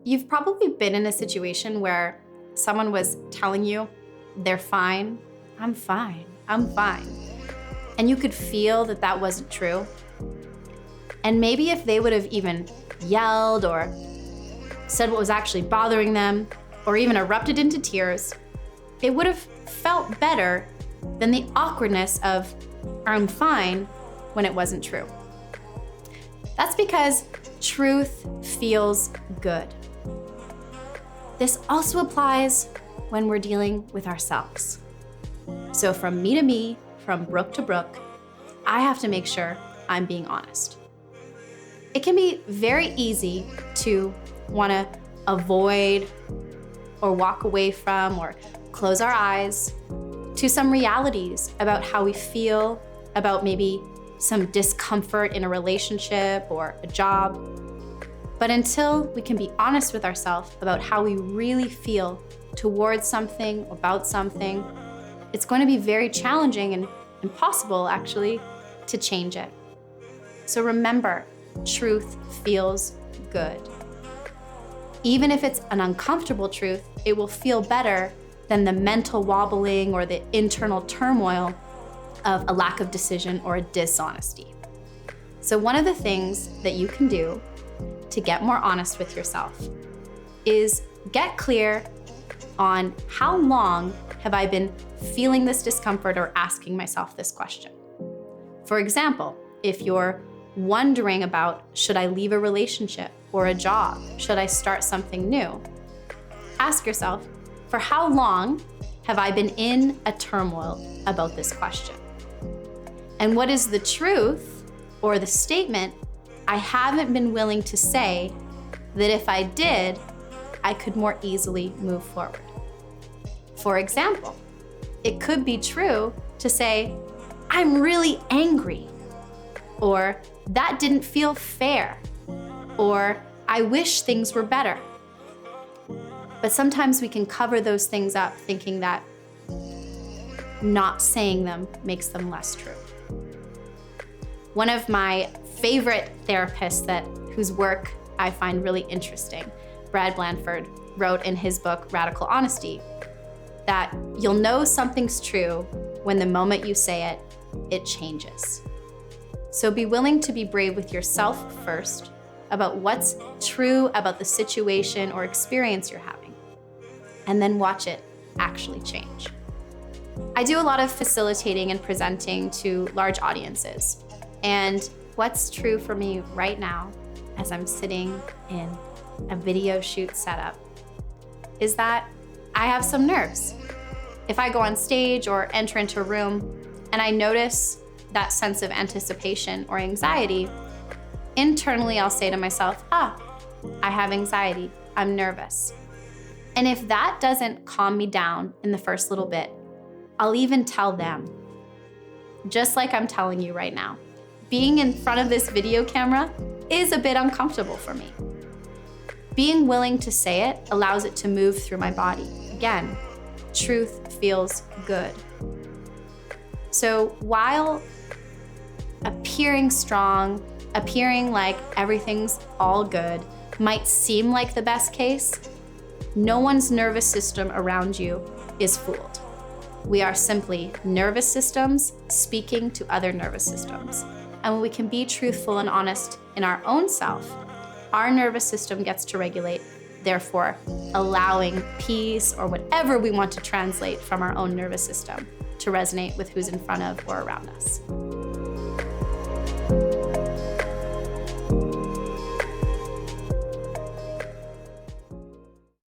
You've probably been in a situation where someone was telling you they're fine, I'm fine, I'm fine. And you could feel that that wasn't true. And maybe if they would have even yelled or said what was actually bothering them, or even erupted into tears, it would have felt better than the awkwardness of I'm fine when it wasn't true. That's because truth feels good. This also applies when we're dealing with ourselves. So from me to me, from Brooke to Brooke, I have to make sure I'm being honest. It can be very easy to want to avoid or walk away from or close our eyes to some realities about how we feel, about maybe some discomfort in a relationship or a job. But until we can be honest with ourselves about how we really feel towards something, about something, it's going to be very challenging and impossible, actually, to change it. So remember, truth feels good. Even if it's an uncomfortable truth, it will feel better than the mental wobbling or the internal turmoil of a lack of decision or a dishonesty. So one of the things that you can do to get more honest with yourself is get clear on how long have I been feeling this discomfort or asking myself this question. For example, if you're wondering about, should I leave a relationship or a job? Should I start something new? Ask yourself, for how long have I been in a turmoil about this question? And what is the truth or the statement I haven't been willing to say that if I did, I could more easily move forward? For example, it could be true to say, I'm really angry, or that didn't feel fair, or I wish things were better. But sometimes we can cover those things up thinking that not saying them makes them less true. One of my favorite therapists whose work I find really interesting, Brad Blanford, wrote in his book, Radical Honesty, that you'll know something's true when the moment you say it, it changes. So be willing to be brave with yourself first about what's true about the situation or experience you're having, and then watch it actually change. I do a lot of facilitating and presenting to large audiences, and what's true for me right now as I'm sitting in a video shoot setup is that I have some nerves. If I go on stage or enter into a room and I notice that sense of anticipation or anxiety, internally I'll say to myself, I have anxiety, I'm nervous. And if that doesn't calm me down in the first little bit, I'll even tell them, just like I'm telling you right now, being in front of this video camera is a bit uncomfortable for me. Being willing to say it allows it to move through my body. Again, truth feels good. So while appearing strong, appearing like everything's all good might seem like the best case, no one's nervous system around you is fooled. We are simply nervous systems speaking to other nervous systems. And when we can be truthful and honest in our own self, our nervous system gets to regulate, therefore allowing peace or whatever we want to translate from our own nervous system to resonate with who's in front of or around us.